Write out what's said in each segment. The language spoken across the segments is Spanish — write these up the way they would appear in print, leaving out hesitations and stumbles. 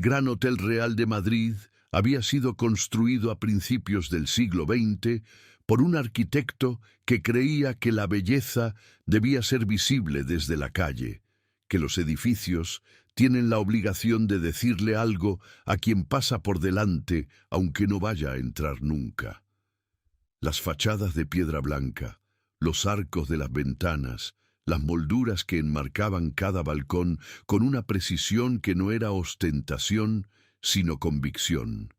Gran Hotel Real de Madrid había sido construido a principios del siglo XX por un arquitecto que creía que la belleza debía ser visible desde la calle, que los edificios tienen la obligación de decirle algo a quien pasa por delante, aunque no vaya a entrar nunca. Las fachadas de piedra blanca, los arcos de las ventanas, las molduras que enmarcaban cada balcón con una precisión que no era ostentación, sino convicción.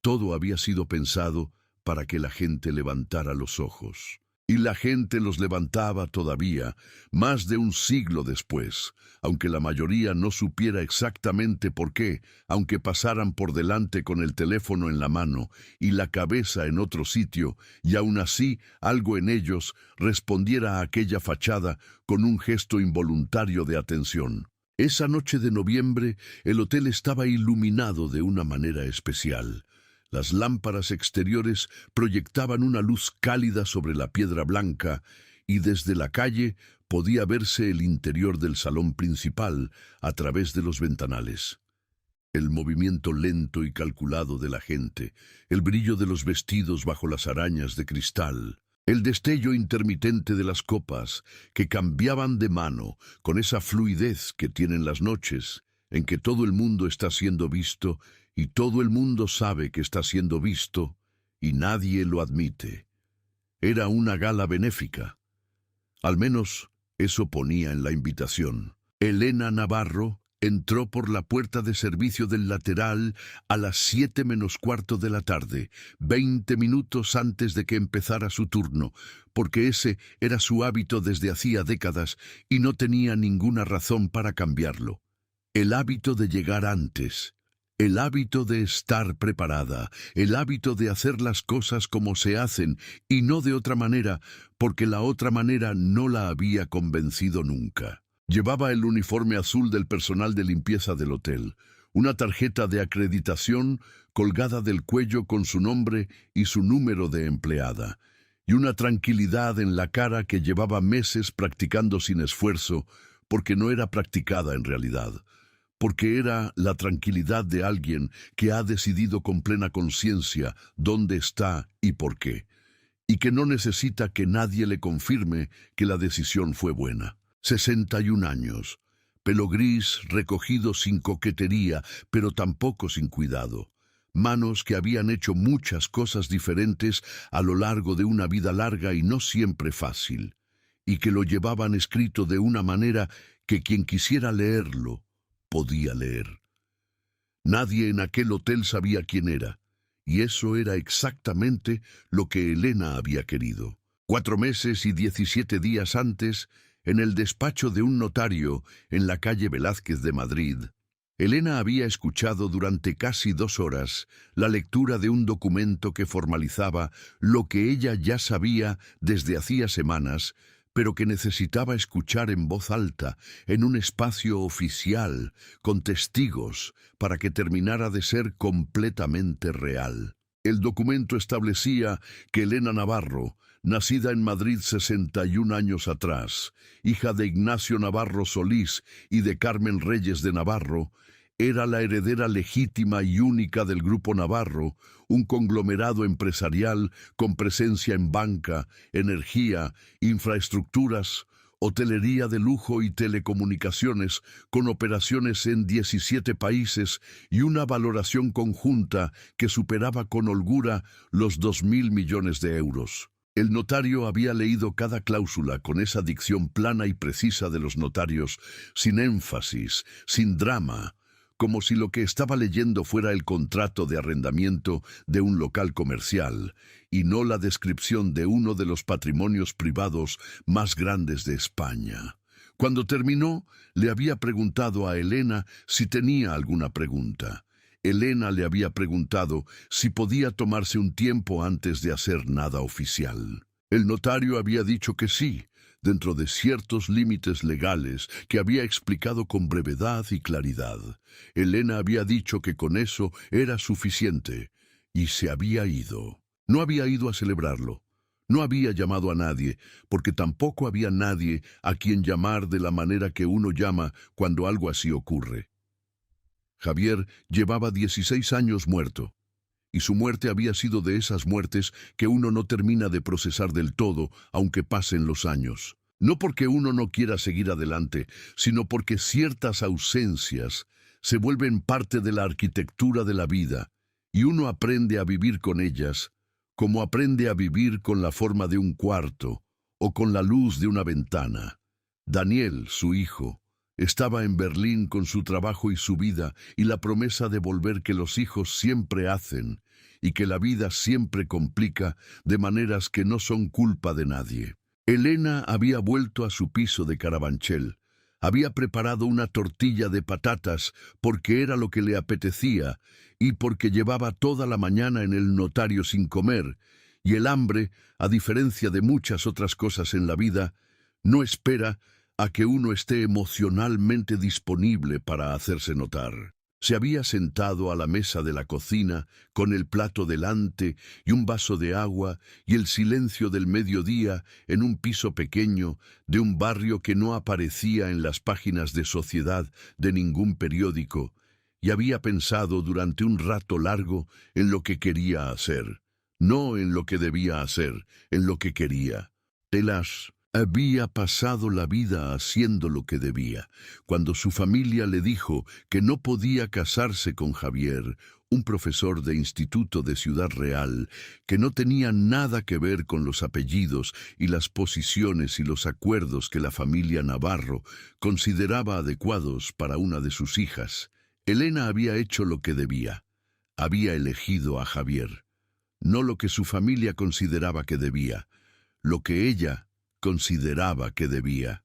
Todo había sido pensado para que la gente levantara los ojos. Y la gente los levantaba todavía, más de un siglo después, aunque la mayoría no supiera exactamente por qué, aunque pasaran por delante con el teléfono en la mano y la cabeza en otro sitio, y aún así algo en ellos respondiera a aquella fachada con un gesto involuntario de atención. Esa noche de noviembre, el hotel estaba iluminado de una manera especial. Las lámparas exteriores proyectaban una luz cálida sobre la piedra blanca y desde la calle podía verse el interior del salón principal a través de los ventanales. El movimiento lento y calculado de la gente, el brillo de los vestidos bajo las arañas de cristal, el destello intermitente de las copas que cambiaban de mano con esa fluidez que tienen las noches en que todo el mundo está siendo visto y todo el mundo sabe que está siendo visto y nadie lo admite. Era una gala benéfica. Al menos eso ponía en la invitación. Elena Navarro entró por la puerta de servicio del lateral a las 7 menos cuarto de la tarde, 20 minutos antes de que empezara su turno, porque ese era su hábito desde hacía décadas y no tenía ninguna razón para cambiarlo. El hábito de llegar antes, el hábito de estar preparada, el hábito de hacer las cosas como se hacen y no de otra manera, porque la otra manera no la había convencido nunca. Llevaba el uniforme azul del personal de limpieza del hotel, una tarjeta de acreditación colgada del cuello con su nombre y su número de empleada, y una tranquilidad en la cara que llevaba meses practicando sin esfuerzo, porque no era practicada en realidad, porque era la tranquilidad de alguien que ha decidido con plena conciencia dónde está y por qué, y que no necesita que nadie le confirme que la decisión fue buena. 61 años, pelo gris recogido sin coquetería, pero tampoco sin cuidado. Manos que habían hecho muchas cosas diferentes a lo largo de una vida larga y no siempre fácil, y que lo llevaban escrito de una manera que quien quisiera leerlo podía leer. Nadie en aquel hotel sabía quién era, y eso era exactamente lo que Elena había querido. 4 meses y 17 días antes, en el despacho de un notario en la calle Velázquez de Madrid, Elena había escuchado durante casi 2 horas la lectura de un documento que formalizaba lo que ella ya sabía desde hacía semanas, pero que necesitaba escuchar en voz alta, en un espacio oficial, con testigos, para que terminara de ser completamente real. El documento establecía que Elena Navarro, nacida en Madrid 61 años atrás, hija de Ignacio Navarro Solís y de Carmen Reyes de Navarro, era la heredera legítima y única del Grupo Navarro, un conglomerado empresarial con presencia en banca, energía, infraestructuras, hotelería de lujo y telecomunicaciones, con operaciones en 17 países y una valoración conjunta que superaba con holgura los 2.000 millones de euros. El notario había leído cada cláusula con esa dicción plana y precisa de los notarios, sin énfasis, sin drama, como si lo que estaba leyendo fuera el contrato de arrendamiento de un local comercial y no la descripción de uno de los patrimonios privados más grandes de España. Cuando terminó, le había preguntado a Elena si tenía alguna pregunta. Elena le había preguntado si podía tomarse un tiempo antes de hacer nada oficial. El notario había dicho que sí, dentro de ciertos límites legales que había explicado con brevedad y claridad. Elena había dicho que con eso era suficiente, y se había ido. No había ido a celebrarlo. No había llamado a nadie, porque tampoco había nadie a quien llamar de la manera que uno llama cuando algo así ocurre. Javier llevaba 16 años muerto, y su muerte había sido de esas muertes que uno no termina de procesar del todo, aunque pasen los años. No porque uno no quiera seguir adelante, sino porque ciertas ausencias se vuelven parte de la arquitectura de la vida, y uno aprende a vivir con ellas, como aprende a vivir con la forma de un cuarto o con la luz de una ventana. Daniel, su hijo, estaba en Berlín con su trabajo y su vida y la promesa de volver que los hijos siempre hacen y que la vida siempre complica de maneras que no son culpa de nadie. Elena había vuelto a su piso de Carabanchel. Había preparado una tortilla de patatas porque era lo que le apetecía y porque llevaba toda la mañana en el notario sin comer, y el hambre, a diferencia de muchas otras cosas en la vida, no espera a que uno esté emocionalmente disponible para hacerse notar. Se había sentado a la mesa de la cocina con el plato delante y un vaso de agua y el silencio del mediodía en un piso pequeño de un barrio que no aparecía en las páginas de sociedad de ningún periódico, y había pensado durante un rato largo en lo que quería hacer, no en lo que debía hacer, en lo que quería. Telas había pasado la vida haciendo lo que debía. Cuando su familia le dijo que no podía casarse con Javier, un profesor de instituto de Ciudad Real, que no tenía nada que ver con los apellidos y las posiciones y los acuerdos que la familia Navarro consideraba adecuados para una de sus hijas, Elena había hecho lo que debía. Había elegido a Javier. No lo que su familia consideraba que debía, lo que ella consideraba que debía.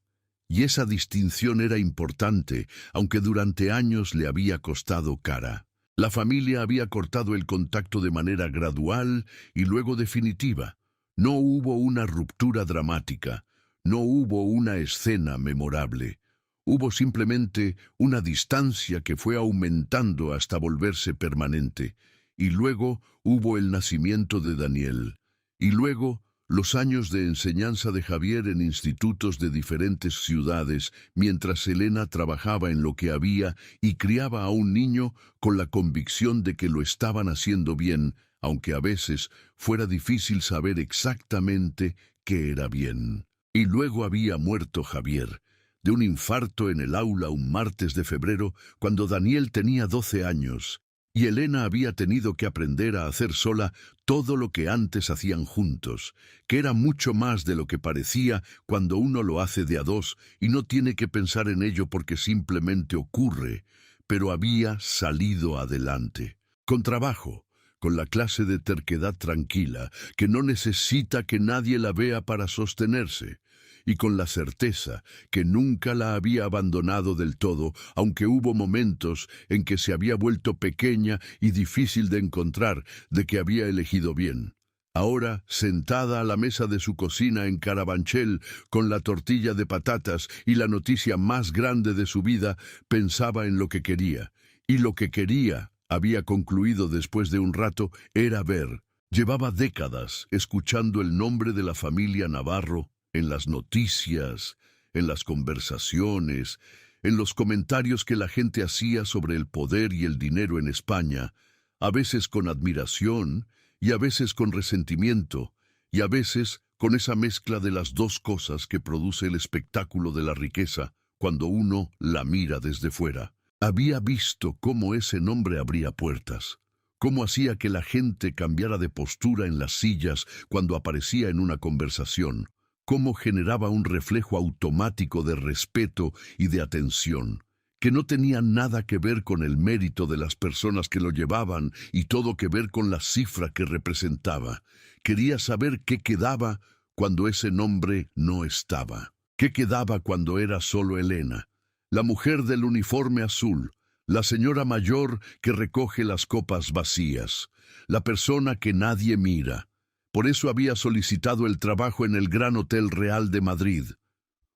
Y esa distinción era importante, aunque durante años le había costado cara. La familia había cortado el contacto de manera gradual y luego definitiva. No hubo una ruptura dramática, no hubo una escena memorable. Hubo simplemente una distancia que fue aumentando hasta volverse permanente. Y luego hubo el nacimiento de Daniel. Y luego los años de enseñanza de Javier en institutos de diferentes ciudades, mientras Elena trabajaba en lo que había y criaba a un niño con la convicción de que lo estaban haciendo bien, aunque a veces fuera difícil saber exactamente qué era bien. Y luego había muerto Javier, de un infarto en el aula un martes de febrero, cuando Daniel tenía 12 años, y Elena había tenido que aprender a hacer sola todo lo que antes hacían juntos, que era mucho más de lo que parecía cuando uno lo hace de a dos y no tiene que pensar en ello porque simplemente ocurre, pero había salido adelante. Con trabajo, con la clase de terquedad tranquila, que no necesita que nadie la vea para sostenerse, y con la certeza que nunca la había abandonado del todo, aunque hubo momentos en que se había vuelto pequeña y difícil de encontrar, de que había elegido bien. Ahora, sentada a la mesa de su cocina en Carabanchel, con la tortilla de patatas y la noticia más grande de su vida, pensaba en lo que quería. Y lo que quería, había concluido después de un rato, era ver. Llevaba décadas escuchando el nombre de la familia Navarro en las noticias, en las conversaciones, en los comentarios que la gente hacía sobre el poder y el dinero en España, a veces con admiración y a veces con resentimiento, y a veces con esa mezcla de las dos cosas que produce el espectáculo de la riqueza cuando uno la mira desde fuera. Había visto cómo ese nombre abría puertas, cómo hacía que la gente cambiara de postura en las sillas cuando aparecía en una conversación, cómo generaba un reflejo automático de respeto y de atención, que no tenía nada que ver con el mérito de las personas que lo llevaban y todo que ver con la cifra que representaba. Quería saber qué quedaba cuando ese nombre no estaba. ¿Qué quedaba cuando era solo Elena, la mujer del uniforme azul, la señora mayor que recoge las copas vacías, la persona que nadie mira? Por eso había solicitado el trabajo en el Gran Hotel Real de Madrid,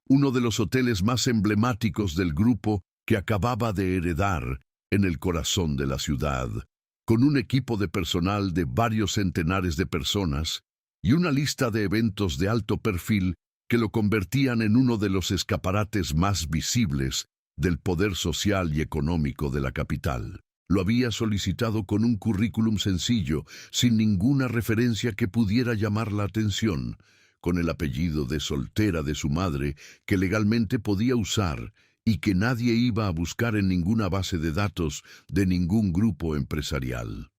uno de los hoteles más emblemáticos del grupo que acababa de heredar en el corazón de la ciudad, con un equipo de personal de varios centenares de personas y una lista de eventos de alto perfil que lo convertían en uno de los escaparates más visibles del poder social y económico de la capital. Lo había solicitado con un currículum sencillo, sin ninguna referencia que pudiera llamar la atención, con el apellido de soltera de su madre que legalmente podía usar y que nadie iba a buscar en ninguna base de datos de ningún grupo empresarial.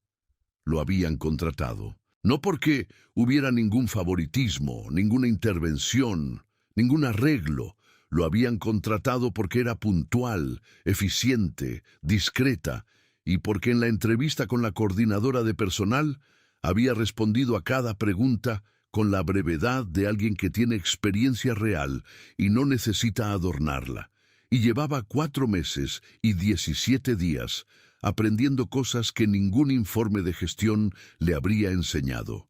Lo habían contratado, no porque hubiera ningún favoritismo, ninguna intervención, ningún arreglo. Lo habían contratado porque era puntual, eficiente, discreta, y porque en la entrevista con la coordinadora de personal había respondido a cada pregunta con la brevedad de alguien que tiene experiencia real y no necesita adornarla. Y llevaba 4 meses y 17 días aprendiendo cosas que ningún informe de gestión le habría enseñado.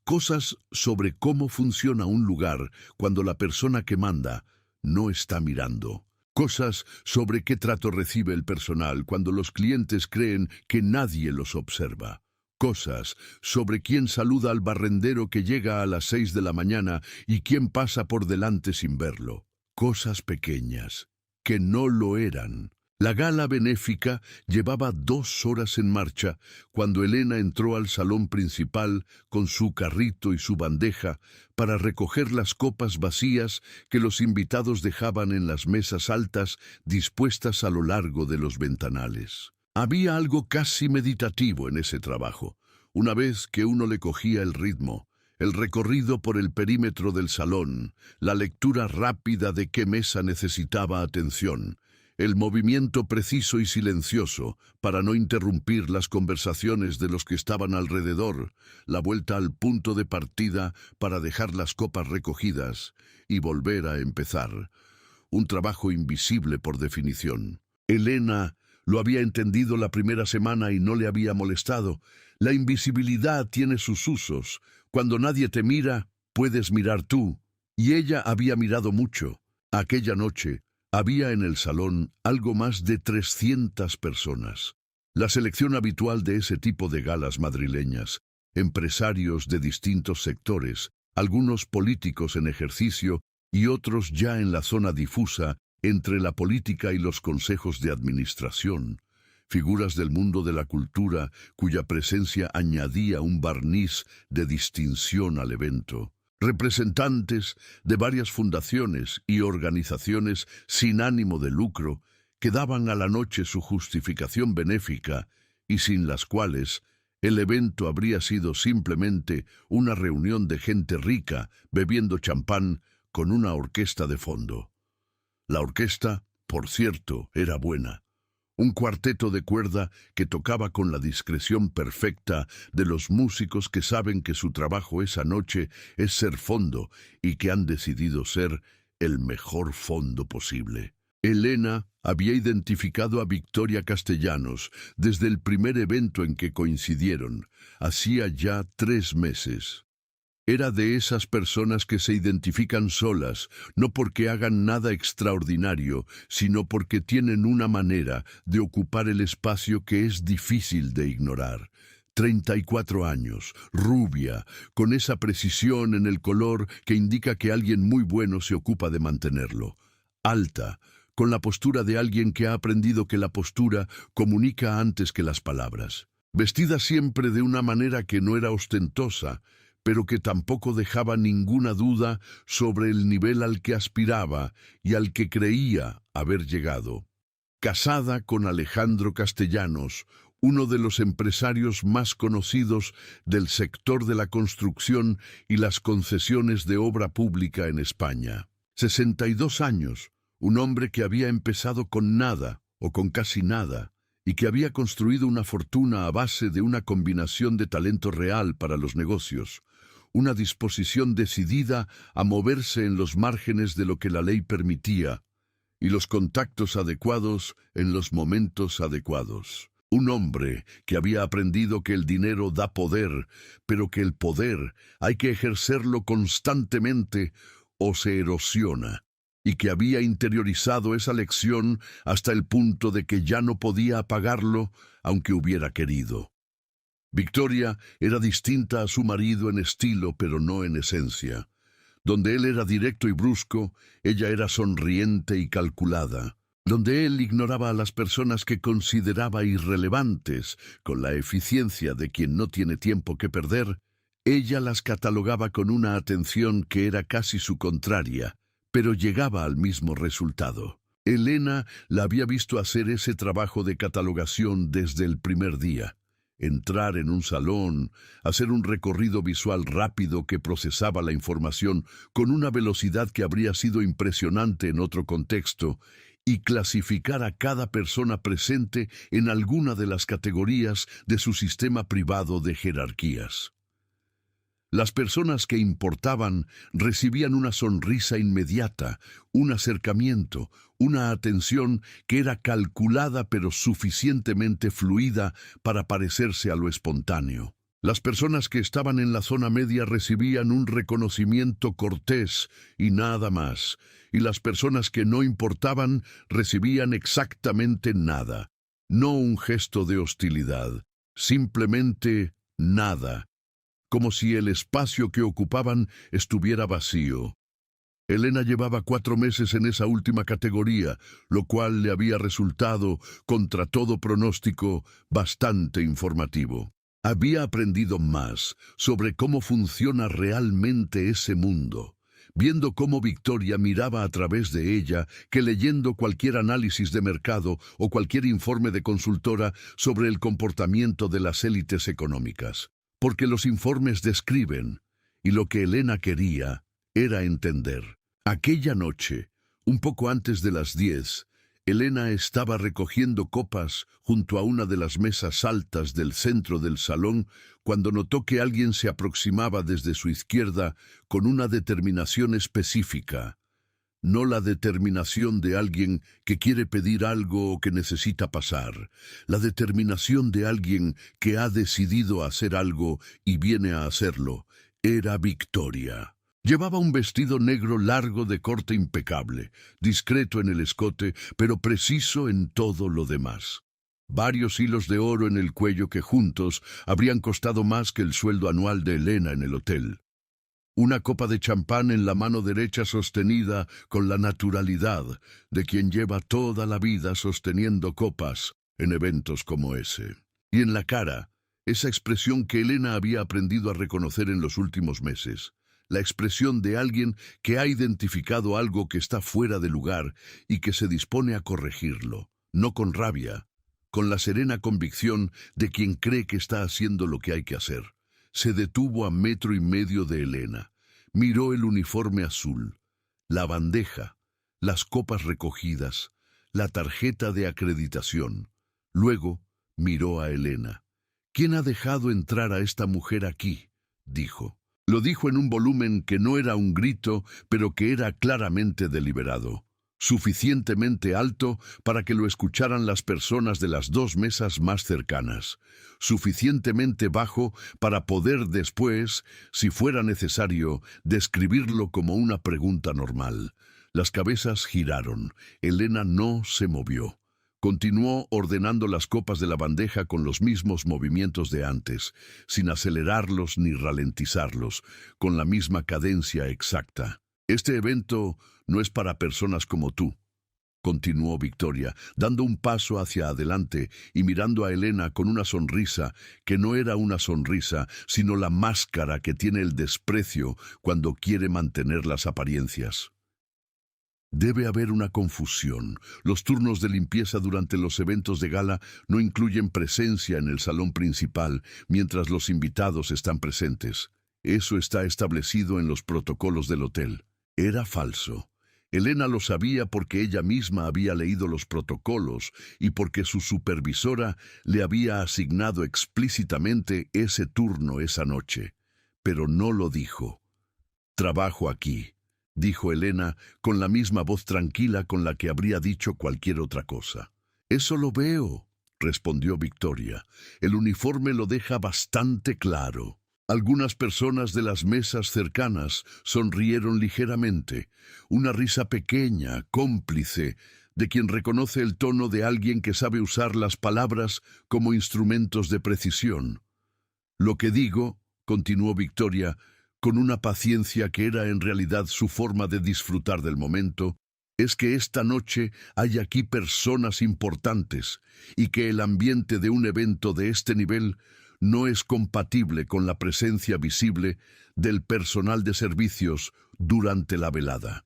Cosas sobre cómo funciona un lugar cuando la persona que manda no está mirando. Cosas sobre qué trato recibe el personal cuando los clientes creen que nadie los observa. Cosas sobre quién saluda al barrendero que llega a las 6 de la mañana y quién pasa por delante sin verlo. Cosas pequeñas, que no lo eran. La gala benéfica llevaba 2 horas en marcha cuando Elena entró al salón principal con su carrito y su bandeja para recoger las copas vacías que los invitados dejaban en las mesas altas dispuestas a lo largo de los ventanales. Había algo casi meditativo en ese trabajo. Una vez que uno le cogía el ritmo, el recorrido por el perímetro del salón, la lectura rápida de qué mesa necesitaba atención, el movimiento preciso y silencioso para no interrumpir las conversaciones de los que estaban alrededor, la vuelta al punto de partida para dejar las copas recogidas y volver a empezar. Un trabajo invisible por definición. Elena lo había entendido la primera semana y no le había molestado. La invisibilidad tiene sus usos. Cuando nadie te mira, puedes mirar tú. Y ella había mirado mucho. Aquella noche había en el salón algo más de 300 personas. La selección habitual de ese tipo de galas madrileñas. Empresarios de distintos sectores, algunos políticos en ejercicio y otros ya en la zona difusa entre la política y los consejos de administración. Figuras del mundo de la cultura cuya presencia añadía un barniz de distinción al evento. Representantes de varias fundaciones y organizaciones sin ánimo de lucro que daban a la noche su justificación benéfica y sin las cuales el evento habría sido simplemente una reunión de gente rica bebiendo champán con una orquesta de fondo. La orquesta, por cierto, era buena. Un cuarteto de cuerda que tocaba con la discreción perfecta de los músicos que saben que su trabajo esa noche es ser fondo y que han decidido ser el mejor fondo posible. Elena había identificado a Victoria Castellanos desde el primer evento en que coincidieron, hacía ya 3 meses. Era de esas personas que se identifican solas, no porque hagan nada extraordinario, sino porque tienen una manera de ocupar el espacio que es difícil de ignorar. 34 años, rubia, con esa precisión en el color que indica que alguien muy bueno se ocupa de mantenerlo. Alta, con la postura de alguien que ha aprendido que la postura comunica antes que las palabras. Vestida siempre de una manera que no era ostentosa, pero que tampoco dejaba ninguna duda sobre el nivel al que aspiraba y al que creía haber llegado. Casada con Alejandro Castellanos, uno de los empresarios más conocidos del sector de la construcción y las concesiones de obra pública en España. 62 años, un hombre que había empezado con nada o con casi nada, y que había construido una fortuna a base de una combinación de talento real para los negocios, una disposición decidida a moverse en los márgenes de lo que la ley permitía, y los contactos adecuados en los momentos adecuados. Un hombre que había aprendido que el dinero da poder, pero que el poder hay que ejercerlo constantemente o se erosiona, y que había interiorizado esa lección hasta el punto de que ya no podía apagarlo aunque hubiera querido. Victoria era distinta a su marido en estilo, pero no en esencia. Donde él era directo y brusco, ella era sonriente y calculada. donde él ignoraba a las personas que consideraba irrelevantes, con la eficiencia de quien no tiene tiempo que perder, ella las catalogaba con una atención que era casi su contraria, pero llegaba al mismo resultado. Elena la había visto hacer ese trabajo de catalogación desde el primer día. Entrar en un salón, hacer un recorrido visual rápido que procesaba la información con una velocidad que habría sido impresionante en otro contexto, y clasificar a cada persona presente en alguna de las categorías de su sistema privado de jerarquías. Las personas que importaban recibían una sonrisa inmediata, un acercamiento, una atención que era calculada pero suficientemente fluida para parecerse a lo espontáneo. Las personas que estaban en la zona media recibían un reconocimiento cortés y nada más, y las personas que no importaban recibían exactamente nada. No un gesto de hostilidad, simplemente nada, como si el espacio que ocupaban estuviera vacío. Elena llevaba 4 meses en esa última categoría, lo cual le había resultado, contra todo pronóstico, bastante informativo. Había aprendido más sobre cómo funciona realmente ese mundo, viendo cómo Victoria miraba a través de ella, que leyendo cualquier análisis de mercado o cualquier informe de consultora sobre el comportamiento de las élites económicas. Porque los informes describen, y lo que Elena quería era entender. Aquella noche, un poco antes de las 10, Elena estaba recogiendo copas junto a una de las mesas altas del centro del salón cuando notó que alguien se aproximaba desde su izquierda con una determinación específica. No la determinación de alguien que quiere pedir algo o que necesita pasar, la determinación de alguien que ha decidido hacer algo y viene a hacerlo. Era Victoria. Llevaba un vestido negro largo de corte impecable, discreto en el escote, pero preciso en todo lo demás. Varios hilos de oro en el cuello que juntos habrían costado más que el sueldo anual de Elena en el hotel. Una copa de champán en la mano derecha sostenida con la naturalidad de quien lleva toda la vida sosteniendo copas en eventos como ese. Y en la cara, esa expresión que Elena había aprendido a reconocer en los últimos meses. La expresión de alguien que ha identificado algo que está fuera de lugar y que se dispone a corregirlo, no con rabia, con la serena convicción de quien cree que está haciendo lo que hay que hacer. Se detuvo a 1,5 metros de Elena, miró el uniforme azul, la bandeja, las copas recogidas, la tarjeta de acreditación. Luego miró a Elena. «¿Quién ha dejado entrar a esta mujer aquí?», dijo. Lo dijo en un volumen que no era un grito, pero que era claramente deliberado, suficientemente alto para que lo escucharan las personas de las 2 mesas más cercanas, suficientemente bajo para poder después, si fuera necesario, describirlo como una pregunta normal. Las cabezas giraron. Elena no se movió. Continuó ordenando las copas de la bandeja con los mismos movimientos de antes, sin acelerarlos ni ralentizarlos, con la misma cadencia exacta. «Este evento no es para personas como tú», continuó Victoria, dando un paso hacia adelante y mirando a Elena con una sonrisa que no era una sonrisa, sino la máscara que tiene el desprecio cuando quiere mantener las apariencias. Debe haber una confusión. Los turnos de limpieza durante los eventos de gala no incluyen presencia en el salón principal mientras los invitados están presentes. Eso está establecido en los protocolos del hotel. Era falso. Elena lo sabía porque ella misma había leído los protocolos y porque su supervisora le había asignado explícitamente ese turno esa noche. Pero no lo dijo. «Trabajo aquí», dijo Elena con la misma voz tranquila con la que habría dicho cualquier otra cosa. «Eso lo veo», respondió Victoria. «El uniforme lo deja bastante claro». Algunas personas de las mesas cercanas sonrieron ligeramente, una risa pequeña, cómplice, de quien reconoce el tono de alguien que sabe usar las palabras como instrumentos de precisión. «Lo que digo», continuó Victoria, con una paciencia que era en realidad su forma de disfrutar del momento, es que esta noche hay aquí personas importantes y que el ambiente de un evento de este nivel no es compatible con la presencia visible del personal de servicios durante la velada.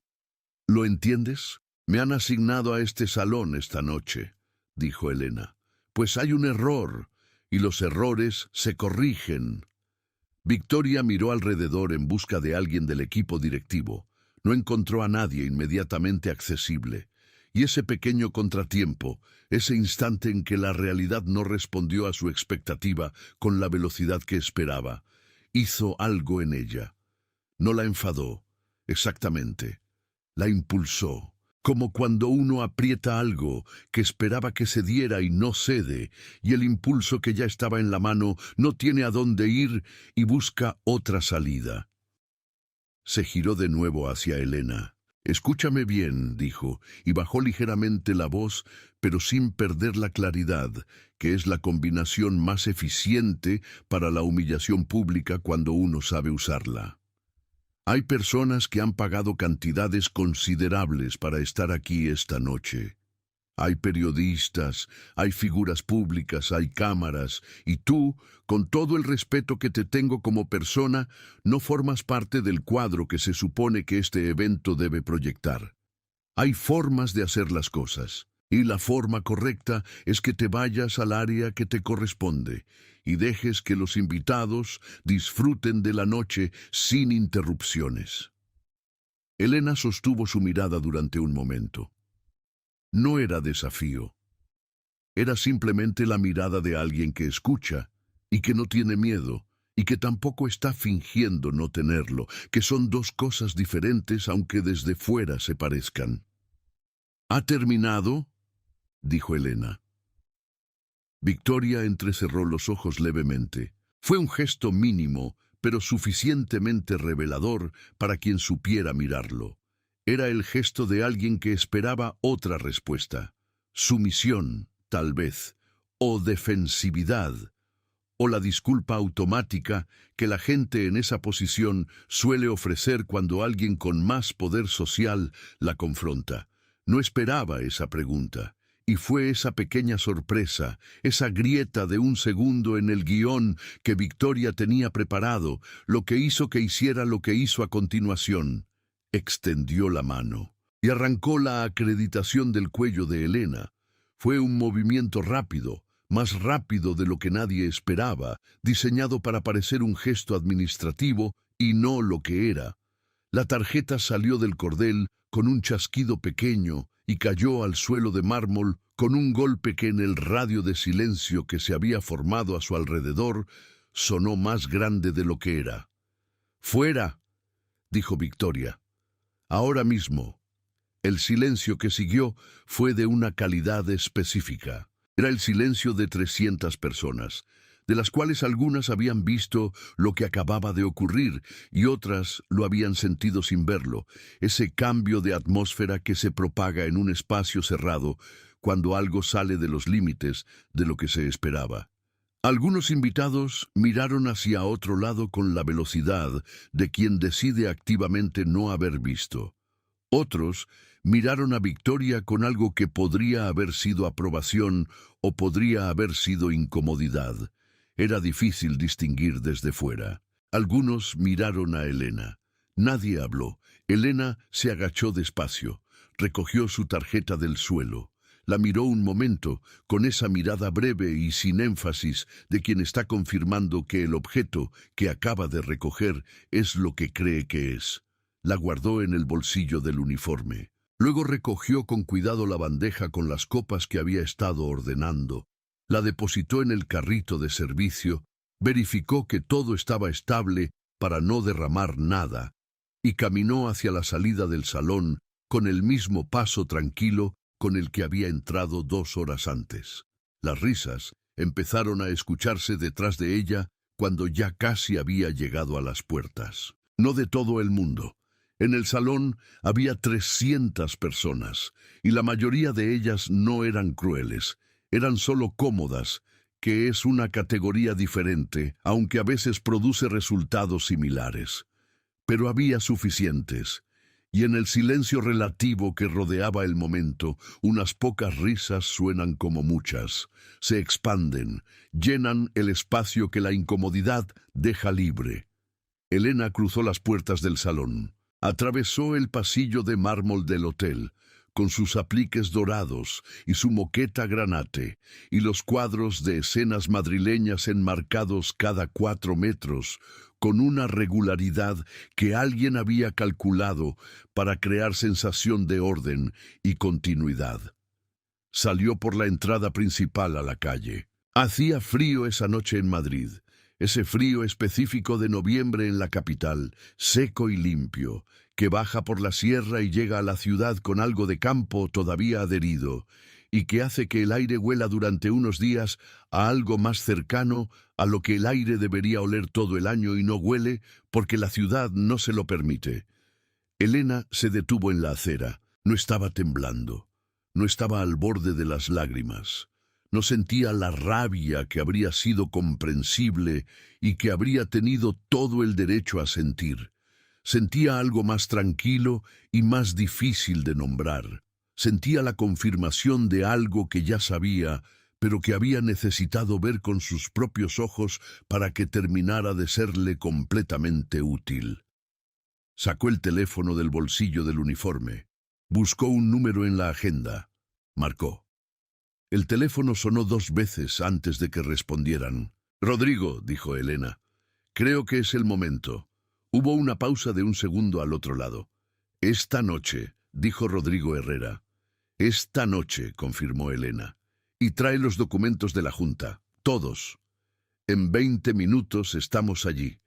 ¿Lo entiendes? Me han asignado a este salón esta noche, dijo Elena. Pues hay un error, y los errores se corrigen. Victoria miró alrededor en busca de alguien del equipo directivo. No encontró a nadie inmediatamente accesible. Y ese pequeño contratiempo, ese instante en que la realidad no respondió a su expectativa con la velocidad que esperaba, hizo algo en ella. No la enfadó, exactamente. La impulsó, como cuando uno aprieta algo que esperaba que se diera y no cede, y el impulso que ya estaba en la mano no tiene a dónde ir y busca otra salida. Se giró de nuevo hacia Elena. «Escúchame bien», dijo, y bajó ligeramente la voz, pero sin perder la claridad, que es la combinación más eficiente para la humillación pública cuando uno sabe usarla. Hay personas que han pagado cantidades considerables para estar aquí esta noche. Hay periodistas, hay figuras públicas, hay cámaras, y tú, con todo el respeto que te tengo como persona, no formas parte del cuadro que se supone que este evento debe proyectar. Hay formas de hacer las cosas, y la forma correcta es que te vayas al área que te corresponde y dejes que los invitados disfruten de la noche sin interrupciones. Elena sostuvo su mirada durante un momento. No era desafío. Era simplemente la mirada de alguien que escucha y que no tiene miedo y que tampoco está fingiendo no tenerlo, que son dos cosas diferentes aunque desde fuera se parezcan. «¿Ha terminado?», dijo Elena. Victoria entrecerró los ojos levemente. Fue un gesto mínimo, pero suficientemente revelador para quien supiera mirarlo. Era el gesto de alguien que esperaba otra respuesta. Sumisión, tal vez, o defensividad, o la disculpa automática que la gente en esa posición suele ofrecer cuando alguien con más poder social la confronta. No esperaba esa pregunta, y fue esa pequeña sorpresa, esa grieta de un segundo en el guión que Victoria tenía preparado, lo que hizo que hiciera lo que hizo a continuación. Extendió la mano y arrancó la acreditación del cuello de Elena. Fue un movimiento rápido, más rápido de lo que nadie esperaba, diseñado para parecer un gesto administrativo y no lo que era. La tarjeta salió del cordel con un chasquido pequeño y cayó al suelo de mármol con un golpe que en el radio de silencio que se había formado a su alrededor sonó más grande de lo que era. «¡Fuera!», dijo Victoria. «Ahora mismo». El silencio que siguió fue de una calidad específica. Era el silencio de 300 personas, de las cuales algunas habían visto lo que acababa de ocurrir y otras lo habían sentido sin verlo, ese cambio de atmósfera que se propaga en un espacio cerrado cuando algo sale de los límites de lo que se esperaba. Algunos invitados miraron hacia otro lado con la velocidad de quien decide activamente no haber visto. Otros miraron a Victoria con algo que podría haber sido aprobación o podría haber sido incomodidad. Era difícil distinguir desde fuera. Algunos miraron a Elena. Nadie habló. Elena se agachó despacio, recogió su tarjeta del suelo. La miró un momento, con esa mirada breve y sin énfasis de quien está confirmando que el objeto que acaba de recoger es lo que cree que es. La guardó en el bolsillo del uniforme. Luego recogió con cuidado la bandeja con las copas que había estado ordenando. La depositó en el carrito de servicio, verificó que todo estaba estable para no derramar nada, y caminó hacia la salida del salón con el mismo paso tranquilo con el que había entrado 2 horas antes. Las risas empezaron a escucharse detrás de ella cuando ya casi había llegado a las puertas. No de todo el mundo. En el salón había 300 personas, y la mayoría de ellas no eran crueles, eran solo cómodas, que es una categoría diferente, aunque a veces produce resultados similares. Pero había suficientes, y en el silencio relativo que rodeaba el momento, unas pocas risas suenan como muchas, se expanden, llenan el espacio que la incomodidad deja libre. Elena cruzó las puertas del salón, atravesó el pasillo de mármol del hotel, con sus apliques dorados y su moqueta granate, y los cuadros de escenas madrileñas enmarcados cada 4 metros, con una regularidad que alguien había calculado para crear sensación de orden y continuidad. Salió por la entrada principal a la calle. Hacía frío esa noche en Madrid, ese frío específico de noviembre en la capital, seco y limpio, que baja por la sierra y llega a la ciudad con algo de campo todavía adherido, y que hace que el aire huela durante unos días a algo más cercano a lo que el aire debería oler todo el año y no huele porque la ciudad no se lo permite. Elena se detuvo en la acera. No estaba temblando, no estaba al borde de las lágrimas. No sentía la rabia que habría sido comprensible y que habría tenido todo el derecho a sentir. Sentía algo más tranquilo y más difícil de nombrar. Sentía la confirmación de algo que ya sabía, pero que había necesitado ver con sus propios ojos para que terminara de serle completamente útil. Sacó el teléfono del bolsillo del uniforme. Buscó un número en la agenda. Marcó. El teléfono sonó 2 veces antes de que respondieran. «Rodrigo», dijo Elena. «Creo que es el momento». Hubo una pausa de un segundo al otro lado. «Esta noche», dijo Rodrigo Herrera. «Esta noche», confirmó Elena. «Y trae los documentos de la Junta. Todos. En 20 minutos estamos allí».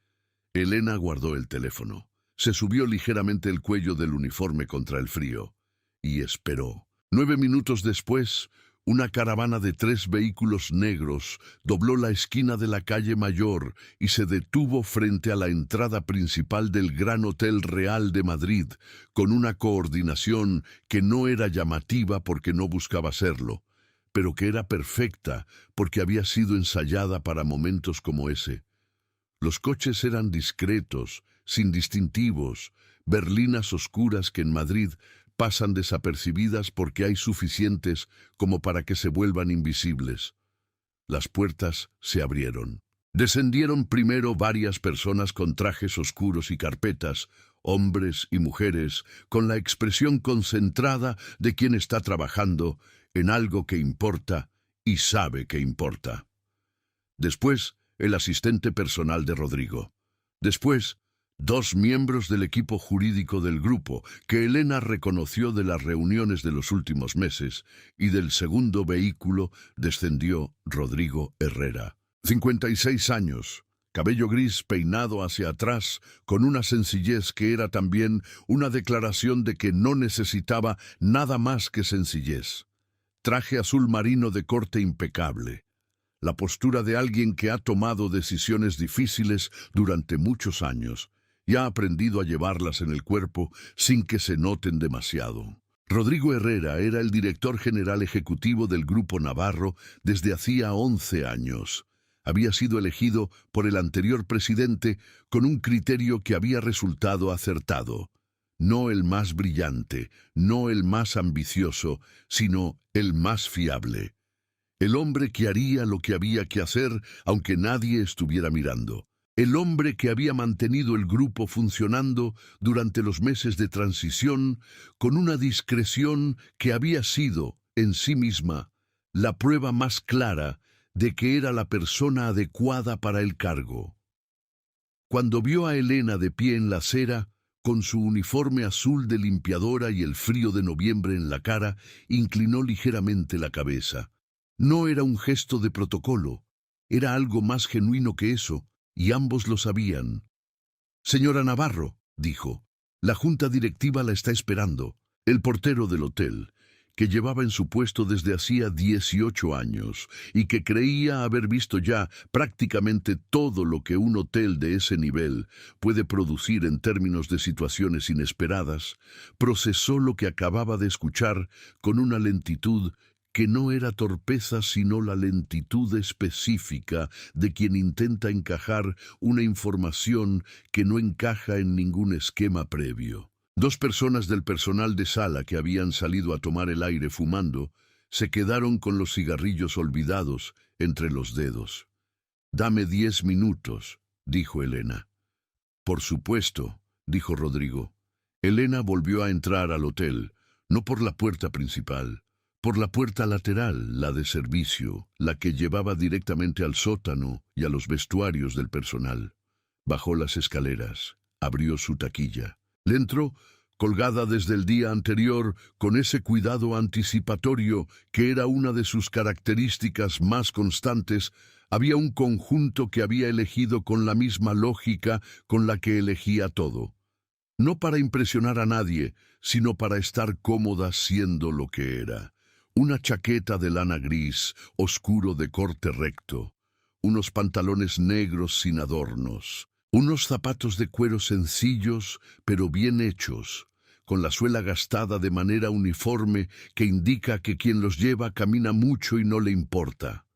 Elena guardó el teléfono. Se subió ligeramente el cuello del uniforme contra el frío. Y esperó. 9 minutos después, una caravana de 3 vehículos negros dobló la esquina de la calle Mayor y se detuvo frente a la entrada principal del Gran Hotel Real de Madrid, con una coordinación que no era llamativa porque no buscaba serlo, pero que era perfecta porque había sido ensayada para momentos como ese. Los coches eran discretos, sin distintivos, berlinas oscuras que en Madrid pasan desapercibidas porque hay suficientes como para que se vuelvan invisibles. Las puertas se abrieron. Descendieron primero varias personas con trajes oscuros y carpetas, hombres y mujeres, con la expresión concentrada de quien está trabajando en algo que importa y sabe que importa. Después, el asistente personal de Rodrigo. Después, 2 miembros del equipo jurídico del grupo, que Elena reconoció de las reuniones de los últimos meses, y del segundo vehículo descendió Rodrigo Herrera. 56 años, cabello gris peinado hacia atrás, con una sencillez que era también una declaración de que no necesitaba nada más que sencillez. Traje azul marino de corte impecable. La postura de alguien que ha tomado decisiones difíciles durante muchos años y ha aprendido a llevarlas en el cuerpo sin que se noten demasiado. Rodrigo Herrera era el director general ejecutivo del Grupo Navarro desde hacía 11 años. Había sido elegido por el anterior presidente con un criterio que había resultado acertado. No el más brillante, no el más ambicioso, sino el más fiable. El hombre que haría lo que había que hacer aunque nadie estuviera mirando. El hombre que había mantenido el grupo funcionando durante los meses de transición con una discreción que había sido, en sí misma, la prueba más clara de que era la persona adecuada para el cargo. Cuando vio a Elena de pie en la acera, con su uniforme azul de limpiadora y el frío de noviembre en la cara, inclinó ligeramente la cabeza. No era un gesto de protocolo, era algo más genuino que eso, y ambos lo sabían. «Señora Navarro», dijo, «la junta directiva la está esperando». El portero del hotel, que llevaba en su puesto desde hacía 18 años y que creía haber visto ya prácticamente todo lo que un hotel de ese nivel puede producir en términos de situaciones inesperadas, procesó lo que acababa de escuchar con una lentitud que no era torpeza sino la lentitud específica de quien intenta encajar una información que no encaja en ningún esquema previo. Dos personas del personal de sala que habían salido a tomar el aire fumando se quedaron con los cigarrillos olvidados entre los dedos. «Dame 10 minutos», dijo Elena. «Por supuesto», dijo Rodrigo. Elena volvió a entrar al hotel, no por la puerta principal, por la puerta lateral, la de servicio, la que llevaba directamente al sótano y a los vestuarios del personal. Bajó las escaleras, abrió su taquilla. Dentro, colgada desde el día anterior, con ese cuidado anticipatorio que era una de sus características más constantes, había un conjunto que había elegido con la misma lógica con la que elegía todo. No para impresionar a nadie, sino para estar cómoda siendo lo que era. Una chaqueta de lana gris, oscuro de corte recto, unos pantalones negros sin adornos, unos zapatos de cuero sencillos pero bien hechos, con la suela gastada de manera uniforme que indica que quien los lleva camina mucho y no le importa.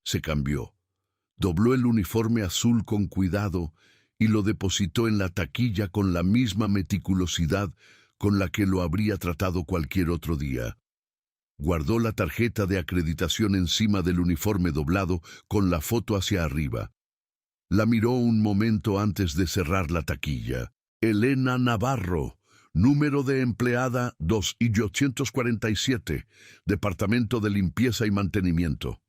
Se cambió. Dobló el uniforme azul con cuidado y lo depositó en la taquilla con la misma meticulosidad con la que lo habría tratado cualquier otro día. Guardó la tarjeta de acreditación encima del uniforme doblado con la foto hacia arriba. La miró un momento antes de cerrar la taquilla. Elena Navarro, número de empleada 2.847, Departamento de Limpieza y Mantenimiento.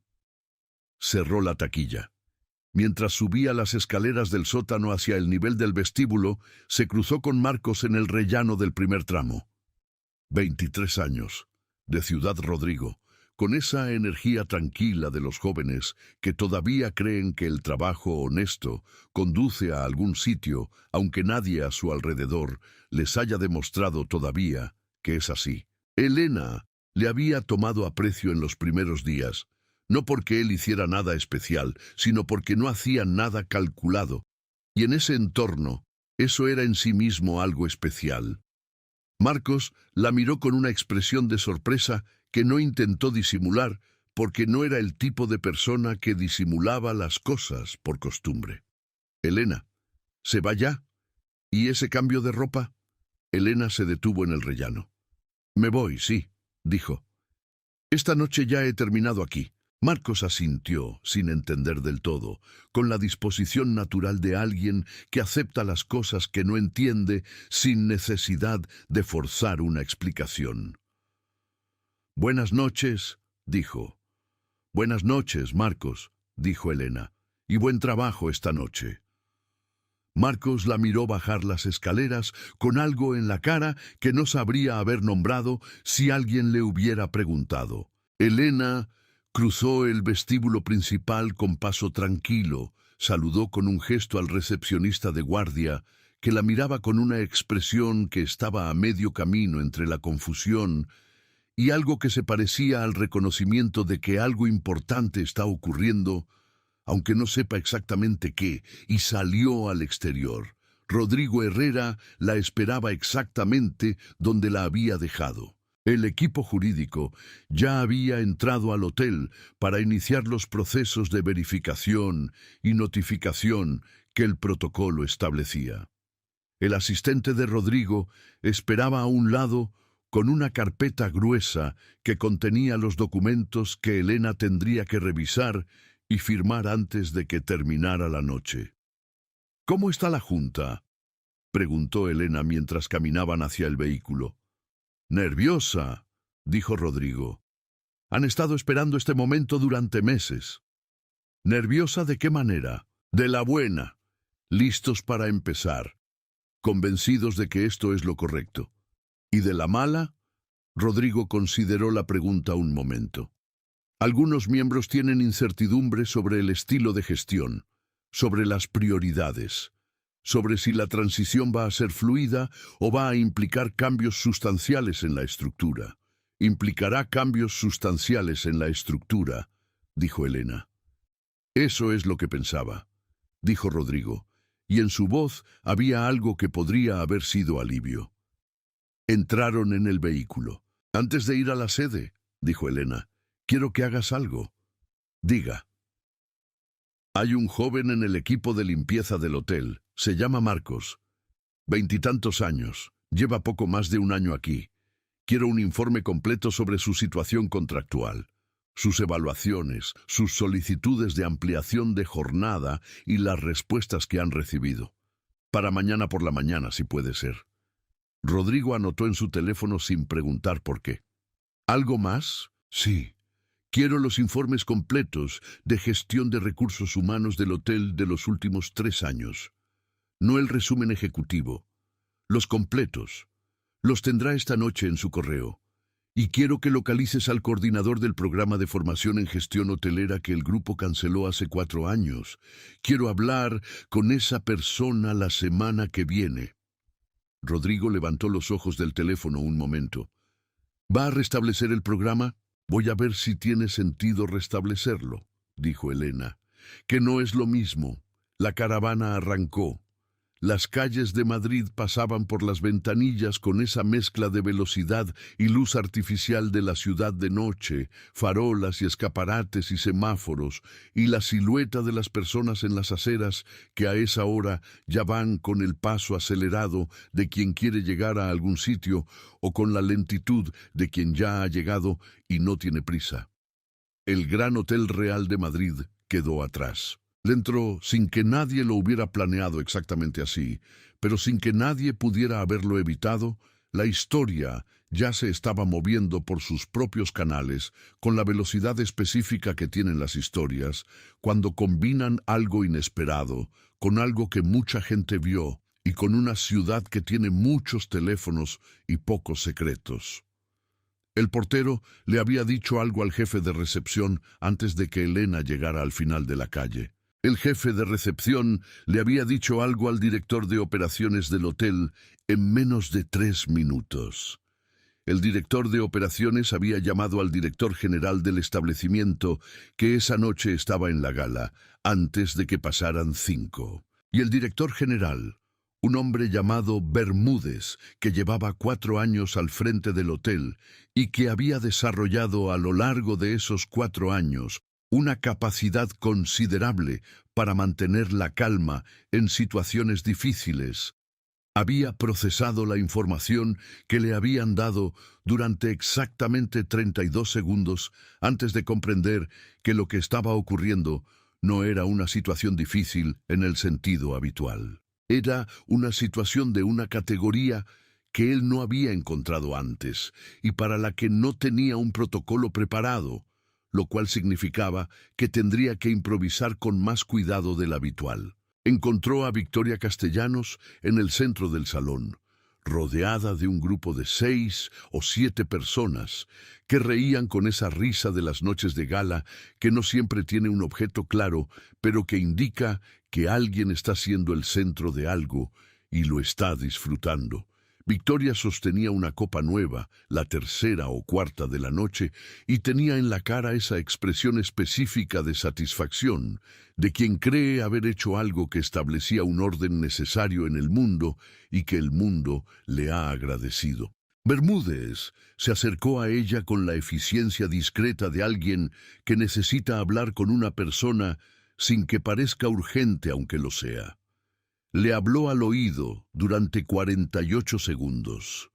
Cerró la taquilla. Mientras subía las escaleras del sótano hacia el nivel del vestíbulo, se cruzó con Marcos en el rellano del primer tramo. 23 años, de Ciudad Rodrigo, con esa energía tranquila de los jóvenes que todavía creen que el trabajo honesto conduce a algún sitio, aunque nadie a su alrededor les haya demostrado todavía que es así. Elena le había tomado aprecio en los primeros días, no porque él hiciera nada especial, sino porque no hacía nada calculado, y en ese entorno, eso era en sí mismo algo especial. Marcos la miró con una expresión de sorpresa que no intentó disimular, porque no era el tipo de persona que disimulaba las cosas por costumbre. «Elena, ¿se va ya? ¿Y ese cambio de ropa?» Elena se detuvo en el rellano. «Me voy, sí», dijo. «Esta noche ya he terminado aquí». Marcos asintió, sin entender del todo, con la disposición natural de alguien que acepta las cosas que no entiende sin necesidad de forzar una explicación. «Buenas noches», dijo. «Buenas noches, Marcos», dijo Elena, «y buen trabajo esta noche». Marcos la miró bajar las escaleras con algo en la cara que no sabría haber nombrado si alguien le hubiera preguntado. Elena cruzó el vestíbulo principal con paso tranquilo, saludó con un gesto al recepcionista de guardia, que la miraba con una expresión que estaba a medio camino entre la confusión y algo que se parecía al reconocimiento de que algo importante está ocurriendo, aunque no sepa exactamente qué, y salió al exterior. Rodrigo Herrera la esperaba exactamente donde la había dejado. El equipo jurídico ya había entrado al hotel para iniciar los procesos de verificación y notificación que el protocolo establecía. El asistente de Rodrigo esperaba a un lado con una carpeta gruesa que contenía los documentos que Elena tendría que revisar y firmar antes de que terminara la noche. «¿Cómo está la junta?», preguntó Elena mientras caminaban hacia el vehículo. «Nerviosa», dijo Rodrigo. «Han estado esperando este momento durante meses». «¿Nerviosa de qué manera?». «De la buena. Listos para empezar. Convencidos de que esto es lo correcto». «¿Y de la mala?». Rodrigo consideró la pregunta un momento. «Algunos miembros tienen incertidumbre sobre el estilo de gestión, sobre las prioridades, sobre si la transición va a ser fluida o va a implicar cambios sustanciales en la estructura». «Implicará cambios sustanciales en la estructura», dijo Elena. «Eso es lo que pensaba», dijo Rodrigo, y en su voz había algo que podría haber sido alivio. Entraron en el vehículo. «Antes de ir a la sede», dijo Elena, «quiero que hagas algo». «Diga». «Hay un joven en el equipo de limpieza del hotel. Se llama Marcos. 20 y tantos años. Lleva poco más de un año aquí. Quiero un informe completo sobre su situación contractual, sus evaluaciones, sus solicitudes de ampliación de jornada y las respuestas que han recibido. Para mañana por la mañana, si puede ser. Rodrigo anotó en su teléfono sin preguntar por qué. ¿Algo más? Sí. Quiero los informes completos de gestión de recursos humanos del hotel de los últimos 3 años. No el resumen ejecutivo. Los completos. Los tendrá esta noche en su correo. Y quiero que localices al coordinador del programa de formación en gestión hotelera que el grupo canceló hace 4 años. Quiero hablar con esa persona la semana que viene. Rodrigo levantó los ojos del teléfono un momento. ¿Va a restablecer el programa? Voy a ver si tiene sentido restablecerlo, dijo Elena. Que no es lo mismo. La caravana arrancó. Las calles de Madrid pasaban por las ventanillas con esa mezcla de velocidad y luz artificial de la ciudad de noche, farolas y escaparates y semáforos, y la silueta de las personas en las aceras que a esa hora ya van con el paso acelerado de quien quiere llegar a algún sitio o con la lentitud de quien ya ha llegado y no tiene prisa. El Gran Hotel Real de Madrid quedó atrás. Entró sin que nadie lo hubiera planeado exactamente así, pero sin que nadie pudiera haberlo evitado. La historia ya se estaba moviendo por sus propios canales, con la velocidad específica que tienen las historias, cuando combinan algo inesperado, con algo que mucha gente vio, y con una ciudad que tiene muchos teléfonos y pocos secretos. El portero le había dicho algo al jefe de recepción antes de que Elena llegara al final de la calle. El jefe de recepción le había dicho algo al director de operaciones del hotel en menos de 3 minutos. El director de operaciones había llamado al director general del establecimiento, que esa noche estaba en la gala, antes de que pasaran 5. Y el director general, un hombre llamado Bermúdez, que llevaba 4 años al frente del hotel y que había desarrollado a lo largo de esos 4 años una capacidad considerable para mantener la calma en situaciones difíciles. Había procesado la información que le habían dado durante exactamente 32 segundos antes de comprender que lo que estaba ocurriendo no era una situación difícil en el sentido habitual. Era una situación de una categoría que él no había encontrado antes y para la que no tenía un protocolo preparado, lo cual significaba que tendría que improvisar con más cuidado del habitual. Encontró a Victoria Castellanos en el centro del salón, rodeada de un grupo de 6 o 7 personas que reían con esa risa de las noches de gala que no siempre tiene un objeto claro, pero que indica que alguien está siendo el centro de algo y lo está disfrutando. Victoria sostenía una copa nueva, la tercera o cuarta de la noche, y tenía en la cara esa expresión específica de satisfacción, de quien cree haber hecho algo que establecía un orden necesario en el mundo y que el mundo le ha agradecido. Bermúdez se acercó a ella con la eficiencia discreta de alguien que necesita hablar con una persona sin que parezca urgente aunque lo sea. Le habló al oído durante 48 segundos.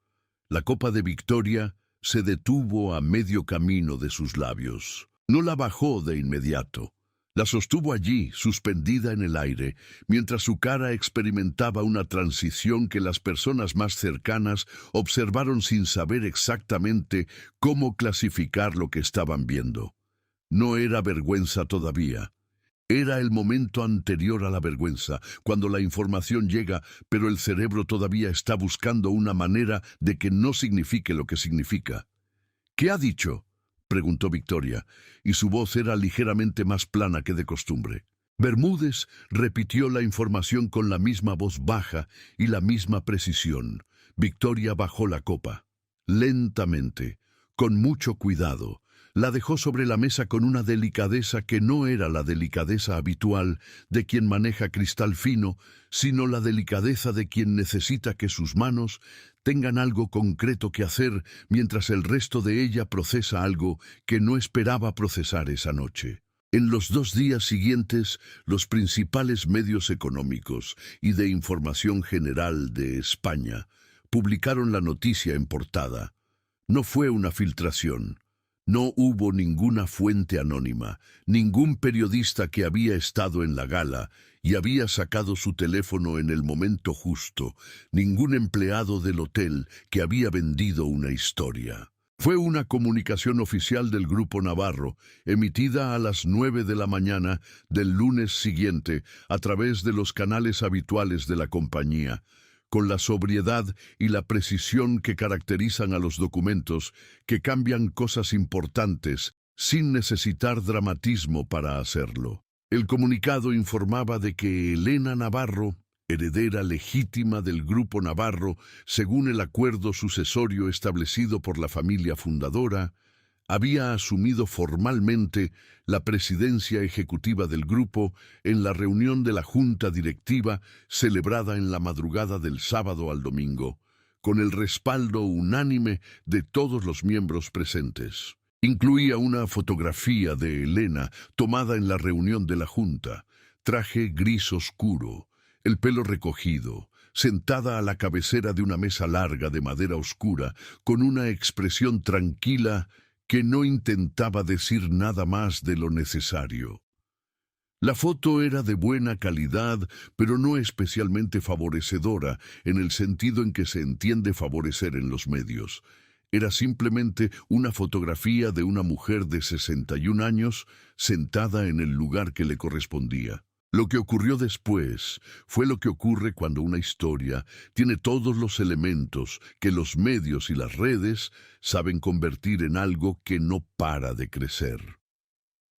La copa de Victoria se detuvo a medio camino de sus labios. No la bajó de inmediato. La sostuvo allí, suspendida en el aire, mientras su cara experimentaba una transición que las personas más cercanas observaron sin saber exactamente cómo clasificar lo que estaban viendo. No era vergüenza todavía. Era el momento anterior a la vergüenza, cuando la información llega, pero el cerebro todavía está buscando una manera de que no signifique lo que significa. ¿Qué ha dicho?, preguntó Victoria, y su voz era ligeramente más plana que de costumbre. Bermúdez repitió la información con la misma voz baja y la misma precisión. Victoria bajó la copa. Lentamente, con mucho cuidado, la dejó sobre la mesa con una delicadeza que no era la delicadeza habitual de quien maneja cristal fino, sino la delicadeza de quien necesita que sus manos tengan algo concreto que hacer mientras el resto de ella procesa algo que no esperaba procesar esa noche. En los 2 días siguientes, los principales medios económicos y de información general de España publicaron la noticia en portada. No fue una filtración. No hubo ninguna fuente anónima, ningún periodista que había estado en la gala y había sacado su teléfono en el momento justo, ningún empleado del hotel que había vendido una historia. Fue una comunicación oficial del Grupo Navarro, emitida a las 9 de la mañana del lunes siguiente a través de los canales habituales de la compañía, con la sobriedad y la precisión que caracterizan a los documentos, que cambian cosas importantes sin necesitar dramatismo para hacerlo. El comunicado informaba de que Elena Navarro, heredera legítima del Grupo Navarro, según el acuerdo sucesorio establecido por la familia fundadora, había asumido formalmente la presidencia ejecutiva del grupo en la reunión de la Junta Directiva celebrada en la madrugada del sábado al domingo, con el respaldo unánime de todos los miembros presentes. Incluía una fotografía de Elena tomada en la reunión de la Junta, traje gris oscuro, el pelo recogido, sentada a la cabecera de una mesa larga de madera oscura, con una expresión tranquila que no intentaba decir nada más de lo necesario. La foto era de buena calidad, pero no especialmente favorecedora, en el sentido en que se entiende favorecer en los medios. Era simplemente una fotografía de una mujer de 61 años sentada en el lugar que le correspondía. Lo que ocurrió después fue lo que ocurre cuando una historia tiene todos los elementos que los medios y las redes saben convertir en algo que no para de crecer.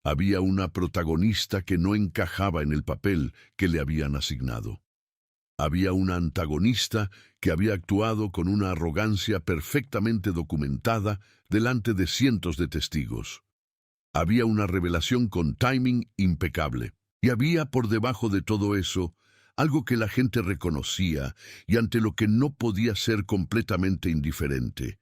Había una protagonista que no encajaba en el papel que le habían asignado. Había una antagonista que había actuado con una arrogancia perfectamente documentada delante de cientos de testigos. Había una revelación con timing impecable. Y había por debajo de todo eso algo que la gente reconocía y ante lo que no podía ser completamente indiferente.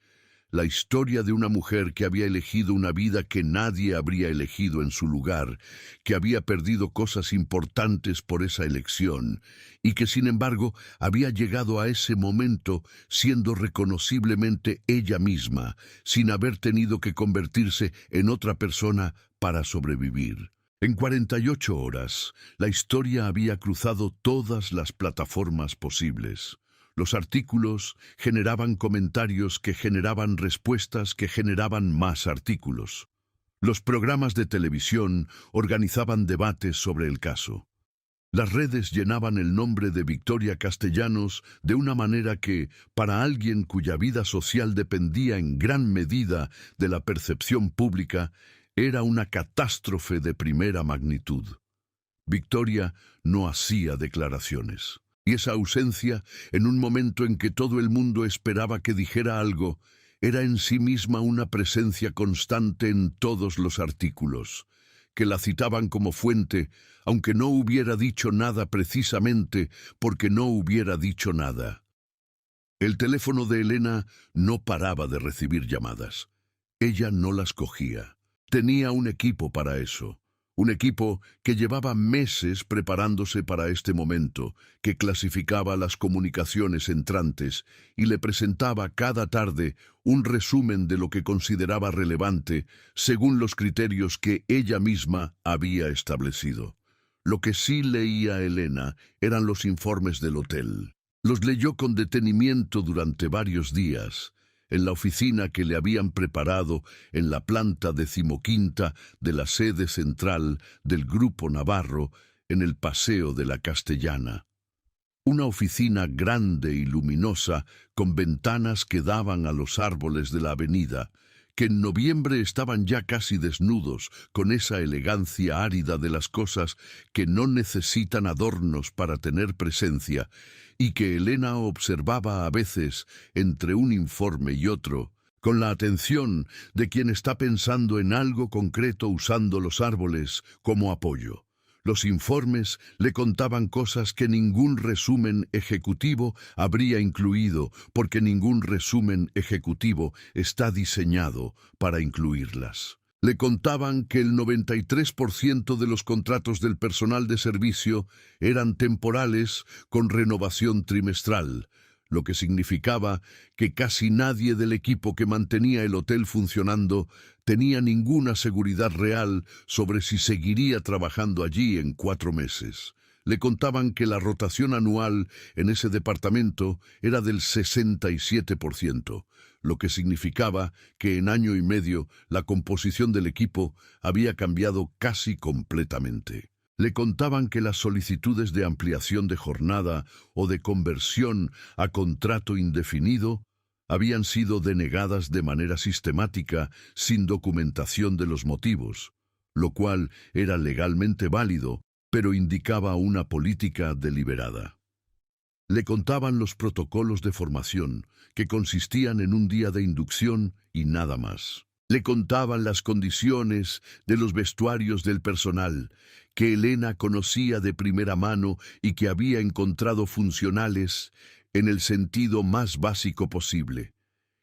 La historia de una mujer que había elegido una vida que nadie habría elegido en su lugar, que había perdido cosas importantes por esa elección y que sin embargo había llegado a ese momento siendo reconociblemente ella misma, sin haber tenido que convertirse en otra persona para sobrevivir. En 48 horas, la historia había cruzado todas las plataformas posibles. Los artículos generaban comentarios que generaban respuestas que generaban más artículos. Los programas de televisión organizaban debates sobre el caso. Las redes llenaban el nombre de Victoria Castellanos de una manera que, para alguien cuya vida social dependía en gran medida de la percepción pública, era una catástrofe de primera magnitud. Victoria no hacía declaraciones, y esa ausencia, en un momento en que todo el mundo esperaba que dijera algo, era en sí misma una presencia constante en todos los artículos, que la citaban como fuente, aunque no hubiera dicho nada precisamente porque no hubiera dicho nada. El teléfono de Elena no paraba de recibir llamadas. Ella no las cogía. Tenía un equipo para eso, un equipo que llevaba meses preparándose para este momento, que clasificaba las comunicaciones entrantes y le presentaba cada tarde un resumen de lo que consideraba relevante según los criterios que ella misma había establecido. Lo que sí leía Elena eran los informes del hotel. Los leyó con detenimiento durante varios días, en la oficina que le habían preparado en la planta 15ª de la sede central del Grupo Navarro, en el Paseo de la Castellana. Una oficina grande y luminosa, con ventanas que daban a los árboles de la avenida, que en noviembre estaban ya casi desnudos, con esa elegancia árida de las cosas que no necesitan adornos para tener presencia, y que Elena observaba a veces entre un informe y otro, con la atención de quien está pensando en algo concreto usando los árboles como apoyo. Los informes le contaban cosas que ningún resumen ejecutivo habría incluido, porque ningún resumen ejecutivo está diseñado para incluirlas. Le contaban que el 93% de los contratos del personal de servicio eran temporales con renovación trimestral, lo que significaba que casi nadie del equipo que mantenía el hotel funcionando tenía ninguna seguridad real sobre si seguiría trabajando allí en 4 meses. Le contaban que la rotación anual en ese departamento era del 67%, lo que significaba que en año y medio la composición del equipo había cambiado casi completamente. Le contaban que las solicitudes de ampliación de jornada o de conversión a contrato indefinido habían sido denegadas de manera sistemática sin documentación de los motivos, lo cual era legalmente válido, pero indicaba una política deliberada. Le contaban los protocolos de formación, que consistían en un día de inducción y nada más. Le contaban las condiciones de los vestuarios del personal, que Elena conocía de primera mano y que había encontrado funcionales en el sentido más básico posible,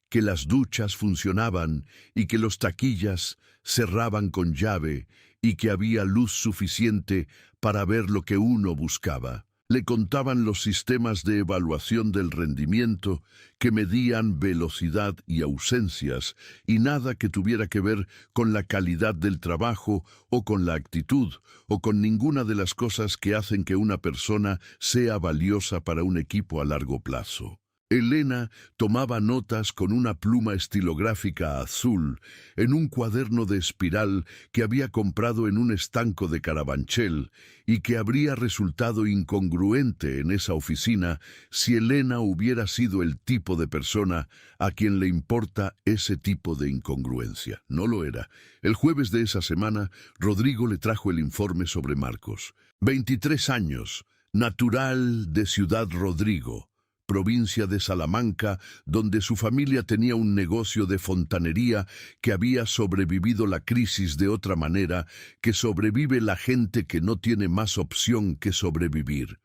que las duchas funcionaban y que los taquillas cerraban con llave y que había luz suficiente para ver lo que uno buscaba. Le contaban los sistemas de evaluación del rendimiento que medían velocidad y ausencias y nada que tuviera que ver con la calidad del trabajo o con la actitud o con ninguna de las cosas que hacen que una persona sea valiosa para un equipo a largo plazo. Elena tomaba notas con una pluma estilográfica azul en un cuaderno de espiral que había comprado en un estanco de Carabanchel y que habría resultado incongruente en esa oficina si Elena hubiera sido el tipo de persona a quien le importa ese tipo de incongruencia. No lo era. El jueves de esa semana, Rodrigo le trajo el informe sobre Marcos. 23 años, natural de Ciudad Rodrigo, provincia de Salamanca, donde su familia tenía un negocio de fontanería que había sobrevivido la crisis de otra manera que sobrevive la gente que no tiene más opción que sobrevivir.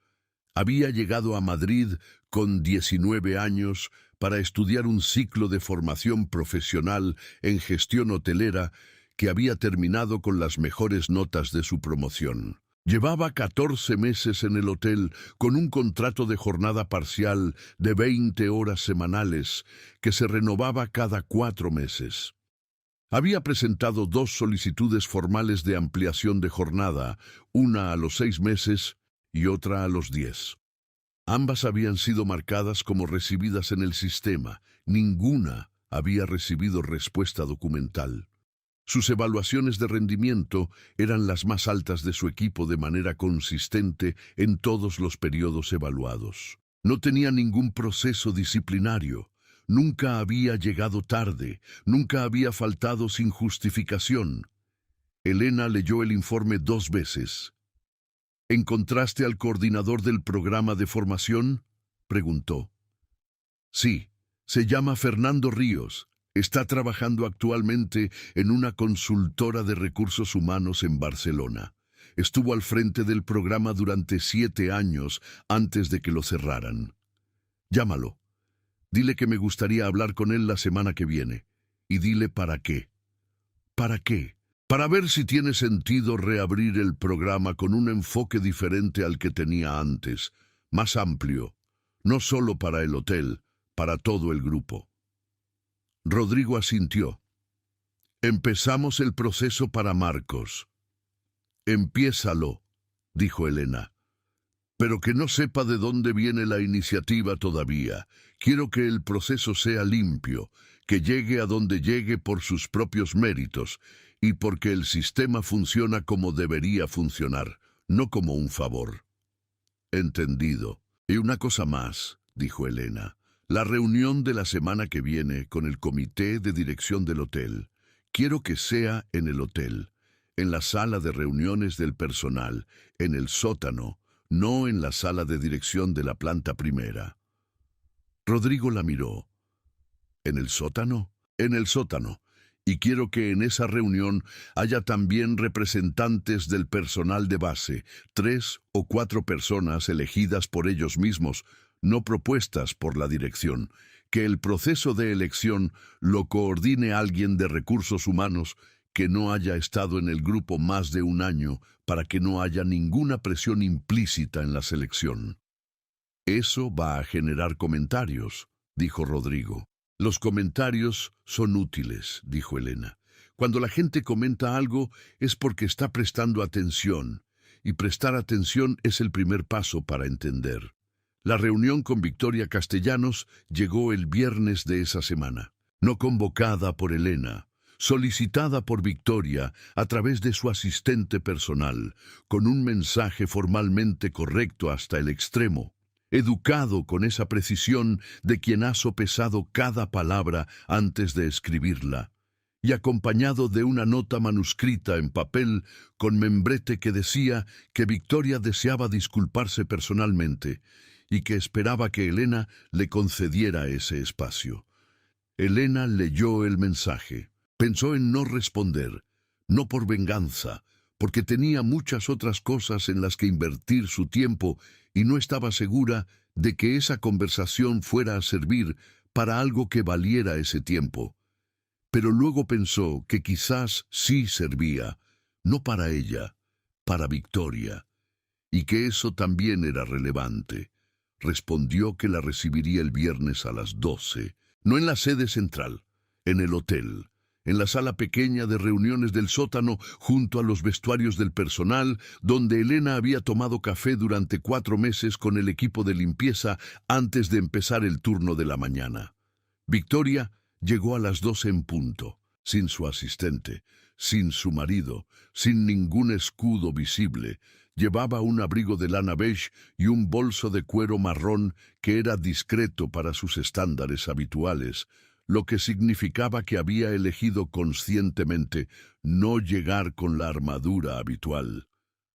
Había llegado a Madrid con 19 años para estudiar un ciclo de formación profesional en gestión hotelera que había terminado con las mejores notas de su promoción. Llevaba 14 meses en el hotel con un contrato de jornada parcial de 20 horas semanales que se renovaba cada 4 meses. Había presentado 2 solicitudes formales de ampliación de jornada, una a los 6 meses y otra a los 10. Ambas habían sido marcadas como recibidas en el sistema. Ninguna había recibido respuesta documental. Sus evaluaciones de rendimiento eran las más altas de su equipo de manera consistente en todos los periodos evaluados. No tenía ningún proceso disciplinario, nunca había llegado tarde, nunca había faltado sin justificación. Elena leyó el informe 2 veces. ¿Encontraste al coordinador del programa de formación?, preguntó. Sí, se llama Fernando Ríos. Está trabajando actualmente en una consultora de recursos humanos en Barcelona. Estuvo al frente del programa durante 7 años antes de que lo cerraran. Llámalo. Dile que me gustaría hablar con él la semana que viene. Y dile para qué. ¿Para qué? Para ver si tiene sentido reabrir el programa con un enfoque diferente al que tenía antes, más amplio, no solo para el hotel, para todo el grupo. Rodrigo asintió. Empezamos el proceso para Marcos. Empiézalo, dijo Elena. Pero que no sepa de dónde viene la iniciativa todavía. Quiero que el proceso sea limpio, que llegue a donde llegue por sus propios méritos y porque el sistema funciona como debería funcionar, no como un favor. Entendido. Y una cosa más, dijo Elena. La reunión de la semana que viene con el comité de dirección del hotel. Quiero que sea en el hotel, en la sala de reuniones del personal, en el sótano, no en la sala de dirección de la planta primera. Rodrigo la miró. ¿En el sótano? En el sótano. Y quiero que en esa reunión haya también representantes del personal de base, 3 o 4 personas elegidas por ellos mismos, no propuestas por la dirección, que el proceso de elección lo coordine alguien de recursos humanos que no haya estado en el grupo más de 1 año para que no haya ninguna presión implícita en la selección. Eso va a generar comentarios, dijo Rodrigo. Los comentarios son útiles, dijo Elena. Cuando la gente comenta algo es porque está prestando atención, y prestar atención es el primer paso para entender. La reunión con Victoria Castellanos llegó el viernes de esa semana, no convocada por Elena, solicitada por Victoria a través de su asistente personal, con un mensaje formalmente correcto hasta el extremo, educado con esa precisión de quien ha sopesado cada palabra antes de escribirla, y acompañado de una nota manuscrita en papel con membrete que decía que Victoria deseaba disculparse personalmente y que esperaba que Elena le concediera ese espacio. Elena leyó el mensaje. Pensó en no responder, no por venganza, porque tenía muchas otras cosas en las que invertir su tiempo y no estaba segura de que esa conversación fuera a servir para algo que valiera ese tiempo. Pero luego pensó que quizás sí servía, no para ella, para Victoria, y que eso también era relevante. Respondió que la recibiría el viernes a las 12, no en la sede central, en el hotel, en la sala pequeña de reuniones del sótano junto a los vestuarios del personal, donde Elena había tomado café durante 4 meses con el equipo de limpieza antes de empezar el turno de la mañana. Victoria llegó a las 12 en punto, sin su asistente, sin su marido, sin ningún escudo visible. Llevaba un abrigo de lana beige y un bolso de cuero marrón que era discreto para sus estándares habituales, lo que significaba que había elegido conscientemente no llegar con la armadura habitual.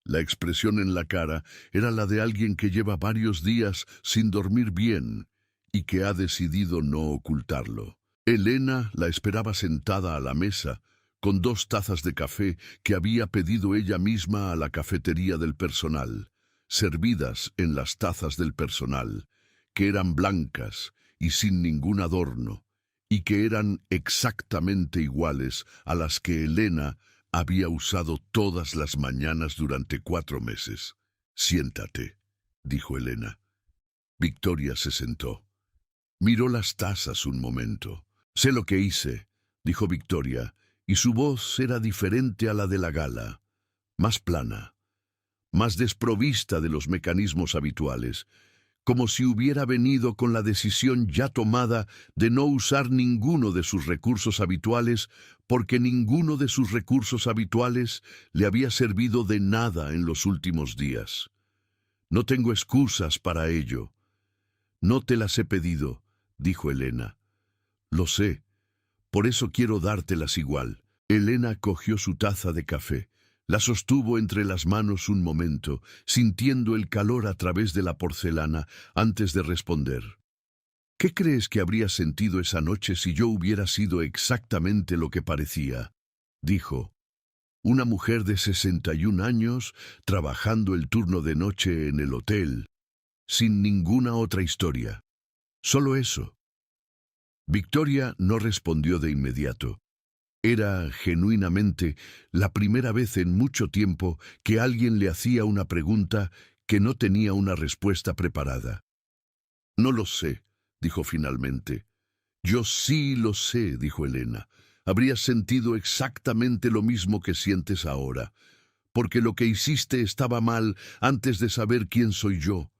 La expresión en la cara era la de alguien que lleva varios días sin dormir bien y que ha decidido no ocultarlo. Elena la esperaba sentada a la mesa, con 2 tazas de café que había pedido ella misma a la cafetería del personal, servidas en las tazas del personal, que eran blancas y sin ningún adorno, y que eran exactamente iguales a las que Elena había usado todas las mañanas durante 4 meses. «Siéntate», dijo Elena. Victoria se sentó. Miró las tazas un momento. «Sé lo que hice», dijo Victoria, y su voz era diferente a la de la gala, más plana, más desprovista de los mecanismos habituales, como si hubiera venido con la decisión ya tomada de no usar ninguno de sus recursos habituales, porque ninguno de sus recursos habituales le había servido de nada en los últimos días. «No tengo excusas para ello». «No te las he pedido», dijo Elena. «Lo sé. Por eso quiero dártelas igual». Elena cogió su taza de café, la sostuvo entre las manos un momento, sintiendo el calor a través de la porcelana antes de responder. «¿Qué crees que habría sentido esa noche si yo hubiera sido exactamente lo que parecía?», dijo. «Una mujer de 61 años, trabajando el turno de noche en el hotel, sin ninguna otra historia. Solo eso». Victoria no respondió de inmediato. Era, genuinamente, la primera vez en mucho tiempo que alguien le hacía una pregunta que no tenía una respuesta preparada. «No lo sé», dijo finalmente. «Yo sí lo sé», dijo Elena. «Habrías sentido exactamente lo mismo que sientes ahora, porque lo que hiciste estaba mal antes de saber quién soy yo.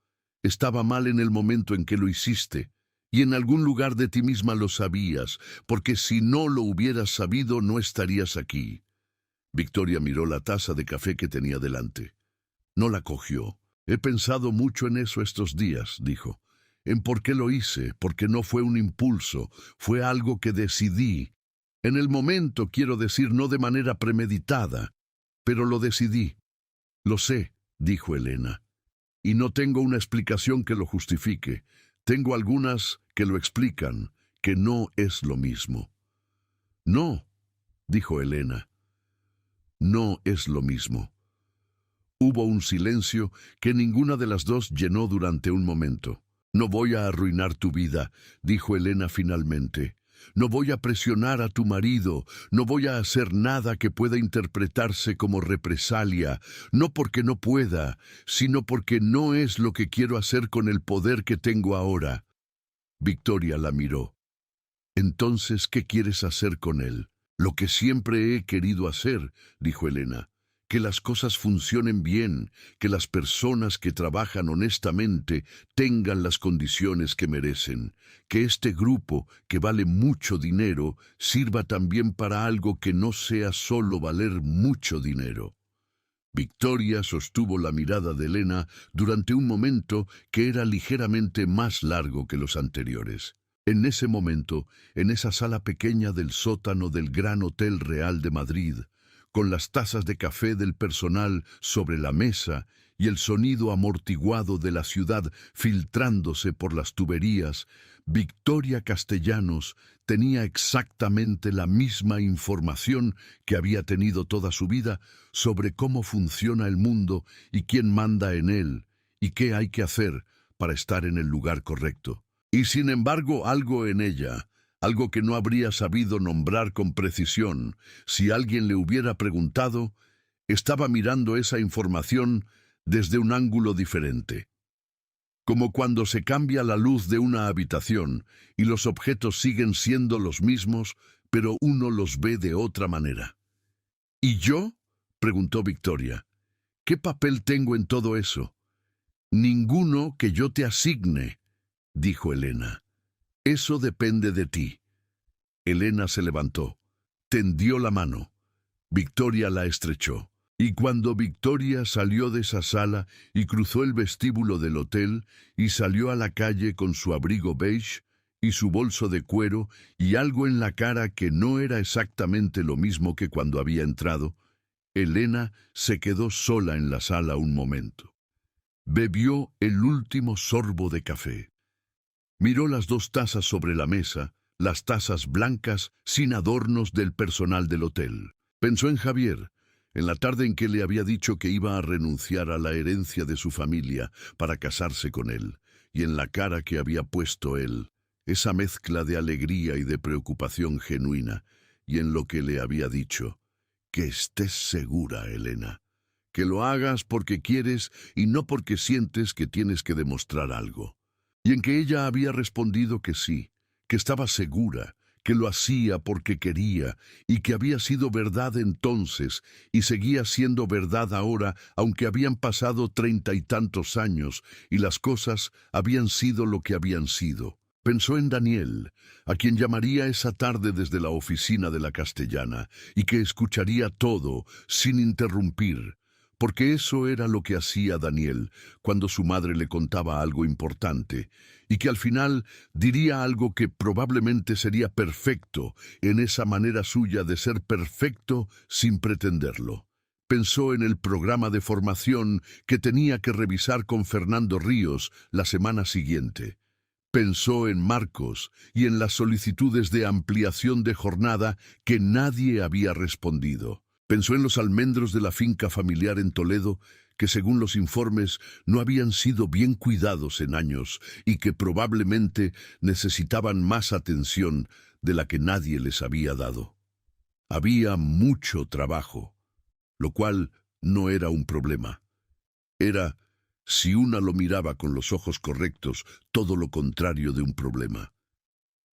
Estaba mal en el momento en que lo hiciste. Y en algún lugar de ti misma lo sabías, porque si no lo hubieras sabido no estarías aquí». Victoria miró la taza de café que tenía delante. No la cogió. «He pensado mucho en eso estos días», dijo. «En por qué lo hice, porque no fue un impulso, fue algo que decidí. En el momento, quiero decir, no de manera premeditada, pero lo decidí». «Lo sé», dijo Elena. «Y no tengo una explicación que lo justifique. Tengo algunas que lo explican, que no es lo mismo». «No», dijo Elena. «No es lo mismo». Hubo un silencio que ninguna de las dos llenó durante un momento. «No voy a arruinar tu vida», dijo Elena finalmente. No voy a presionar a tu marido, no voy a hacer nada que pueda interpretarse como represalia, no porque no pueda, sino porque no es lo que quiero hacer con el poder que tengo ahora. Victoria la miró. Entonces, ¿qué quieres hacer con él? Lo que siempre he querido hacer, dijo Elena. Que las cosas funcionen bien, que las personas que trabajan honestamente tengan las condiciones que merecen, que este grupo, que vale mucho dinero, sirva también para algo que no sea solo valer mucho dinero. Victoria sostuvo la mirada de Elena durante un momento que era ligeramente más largo que los anteriores. En ese momento, en esa sala pequeña del sótano del Gran Hotel Real de Madrid, con las tazas de café del personal sobre la mesa y el sonido amortiguado de la ciudad filtrándose por las tuberías, Victoria Castellanos tenía exactamente la misma información que había tenido toda su vida sobre cómo funciona el mundo y quién manda en él, y qué hay que hacer para estar en el lugar correcto. Y sin embargo, algo en ella, algo que no habría sabido nombrar con precisión si alguien le hubiera preguntado, estaba mirando esa información desde un ángulo diferente. Como cuando se cambia la luz de una habitación y los objetos siguen siendo los mismos, pero uno los ve de otra manera. ¿Y yo?, preguntó Victoria. ¿Qué papel tengo en todo eso? Ninguno que yo te asigne, dijo Elena. Eso depende de ti. Elena se levantó, tendió la mano. Victoria la estrechó. Y cuando Victoria salió de esa sala y cruzó el vestíbulo del hotel y salió a la calle con su abrigo beige y su bolso de cuero y algo en la cara que no era exactamente lo mismo que cuando había entrado, Elena se quedó sola en la sala un momento. Bebió el último sorbo de café. Miró las dos tazas sobre la mesa, las tazas blancas sin adornos del personal del hotel. Pensó en Javier, en la tarde en que le había dicho que iba a renunciar a la herencia de su familia para casarse con él, y en la cara que había puesto él, esa mezcla de alegría y de preocupación genuina, y en lo que le había dicho. Que estés segura, Elena, que lo hagas porque quieres y no porque sientes que tienes que demostrar algo. Y en que ella había respondido que sí, que estaba segura, que lo hacía porque quería, y que había sido verdad entonces, y seguía siendo verdad ahora, aunque habían pasado 30 y tantos años, y las cosas habían sido lo que habían sido. Pensó en Daniel, a quien llamaría esa tarde desde la oficina de la Castellana, y que escucharía todo, sin interrumpir, porque eso era lo que hacía Daniel cuando su madre le contaba algo importante, y que al final diría algo que probablemente sería perfecto en esa manera suya de ser perfecto sin pretenderlo. Pensó en el programa de formación que tenía que revisar con Fernando Ríos la semana siguiente. Pensó en Marcos y en las solicitudes de ampliación de jornada que nadie había respondido. Pensó en los almendros de la finca familiar en Toledo, que según los informes no habían sido bien cuidados en años y que probablemente necesitaban más atención de la que nadie les había dado. Había mucho trabajo, lo cual no era un problema. Era, si una lo miraba con los ojos correctos, todo lo contrario de un problema.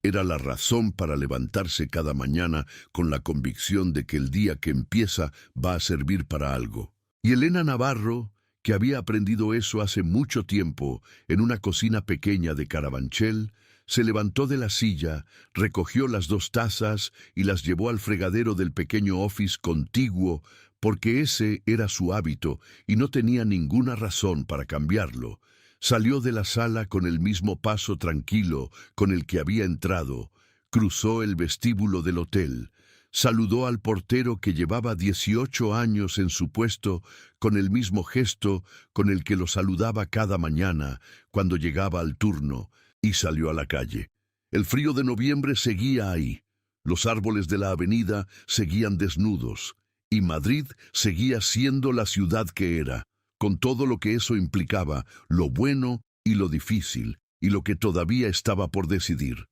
Era la razón para levantarse cada mañana con la convicción de que el día que empieza va a servir para algo. Y Elena Navarro, que había aprendido eso hace mucho tiempo en una cocina pequeña de Carabanchel, se levantó de la silla, recogió las dos tazas y las llevó al fregadero del pequeño office contiguo, porque ese era su hábito y no tenía ninguna razón para cambiarlo. Salió de la sala con el mismo paso tranquilo con el que había entrado, cruzó el vestíbulo del hotel, saludó al portero que llevaba 18 años en su puesto con el mismo gesto con el que lo saludaba cada mañana cuando llegaba al turno, y salió a la calle. El frío de noviembre seguía ahí, los árboles de la avenida seguían desnudos, y Madrid seguía siendo la ciudad que era, con todo lo que eso implicaba, lo bueno y lo difícil, y lo que todavía estaba por decidir.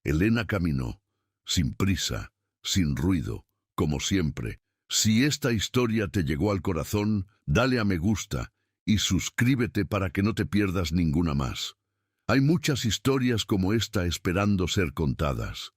Elena caminó. sin prisa, sin ruido, como siempre. Si esta historia te llegó al corazón, dale a me gusta y suscríbete para que no te pierdas ninguna más. Hay muchas historias como esta esperando ser contadas.